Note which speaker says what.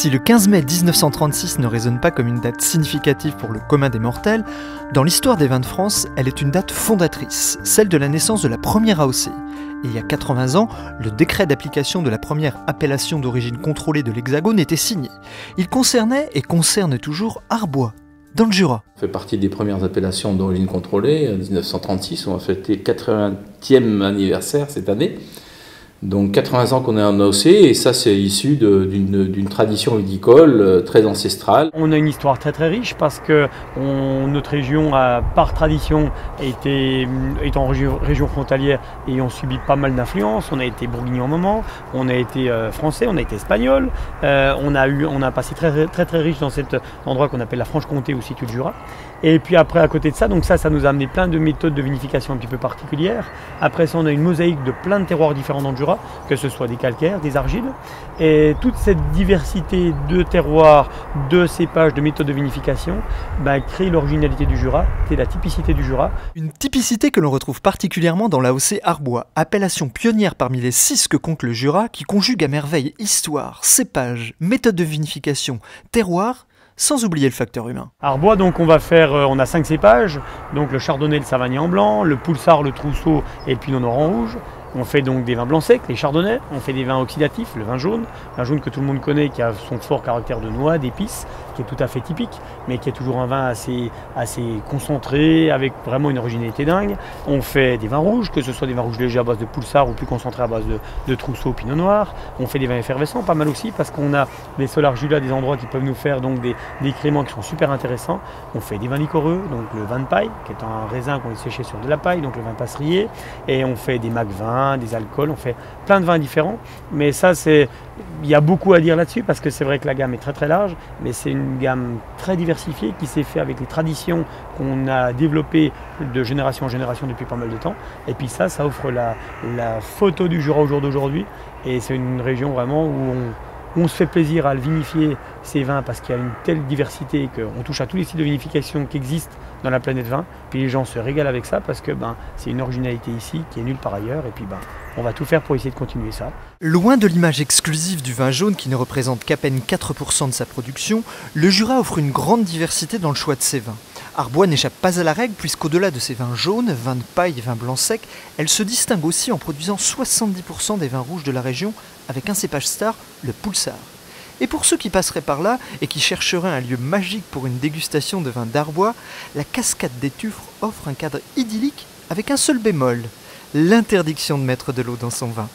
Speaker 1: Si le 15 mai 1936 ne résonne pas comme une date significative pour le commun des mortels, dans l'histoire des vins de France, elle est une date fondatrice, celle de la naissance de la première AOC. Et il y a 80 ans, le décret d'application de la première appellation d'origine contrôlée de l'Hexagone était signé. Il concernait et concerne toujours Arbois, dans le Jura.
Speaker 2: Ça fait partie des premières appellations d'origine contrôlée. En 1936, on va fêter le 80e anniversaire cette année. Donc 80 ans qu'on est en AOC, et ça c'est issu d'une tradition viticole très ancestrale.
Speaker 3: On a une histoire très très riche parce que notre région a par tradition est en région frontalière et on subit pas mal d'influences. On a été bourguignon un moment, on a été français, on a été espagnol, on a un passé très riche dans cet endroit qu'on appelle la Franche-Comté où se situe le Jura. Et puis après à côté de ça, donc ça nous a amené plein de méthodes de vinification un petit peu particulières. Après ça on a une mosaïque de plein de terroirs différents dans le Jura, que ce soit des calcaires, des argiles, et toute cette diversité de terroirs, de cépages, de méthodes de vinification crée l'originalité du Jura, c'est la typicité du Jura.
Speaker 1: Une typicité que l'on retrouve particulièrement dans l'AOC Arbois, appellation pionnière parmi les 6 que compte le Jura, qui conjugue à merveille histoire, cépage, méthode de vinification, terroir, sans oublier le facteur humain.
Speaker 3: Arbois, donc on a 5 cépages, donc le chardonnay, le savagnin en blanc, le poulsard, le trousseau et le pinot noir en rouge. On fait donc des vins blancs secs, les chardonnays, on fait des vins oxydatifs, le vin jaune que tout le monde connaît, qui a son fort caractère de noix, d'épices, qui est tout à fait typique, mais qui est toujours un vin assez concentré, avec vraiment une originalité dingue. On fait des vins rouges, que ce soit des vins rouges légers à base de poulsard ou plus concentrés à base de trousseau, pinot noir. On fait des vins effervescents, pas mal aussi, parce qu'on a des sols argileux à des endroits qui peuvent nous faire donc des créments qui sont super intéressants. On fait des vins liquoreux, donc le vin de paille, qui est un raisin qu'on a séché sur de la paille, donc le vin passerier, et on fait des mac-vins, des alcools, on fait plein de vins différents, mais ça il y a beaucoup à dire là-dessus parce que c'est vrai que la gamme est très très large, mais c'est une gamme très diversifiée qui s'est fait avec les traditions qu'on a développées de génération en génération depuis pas mal de temps, et puis ça offre la photo du Jura au jour d'aujourd'hui, et c'est une région vraiment où on se fait plaisir à le vinifier ces vins parce qu'il y a une telle diversité qu'on touche à tous les styles de vinification qui existent dans la planète vin. Puis les gens se régalent avec ça parce que c'est une originalité ici qui est nulle part ailleurs. Et puis on va tout faire pour essayer de continuer ça.
Speaker 1: Loin de l'image exclusive du vin jaune qui ne représente qu'à peine 4% de sa production, le Jura offre une grande diversité dans le choix de ses vins. Arbois n'échappe pas à la règle puisqu'au-delà de ses vins jaunes, vins de paille et vins blancs secs, elle se distingue aussi en produisant 70% des vins rouges de la région avec un cépage star, le poulsard. Et pour ceux qui passeraient par là et qui chercheraient un lieu magique pour une dégustation de vin d'Arbois, la cascade des Tuffres offre un cadre idyllique avec un seul bémol, l'interdiction de mettre de l'eau dans son vin.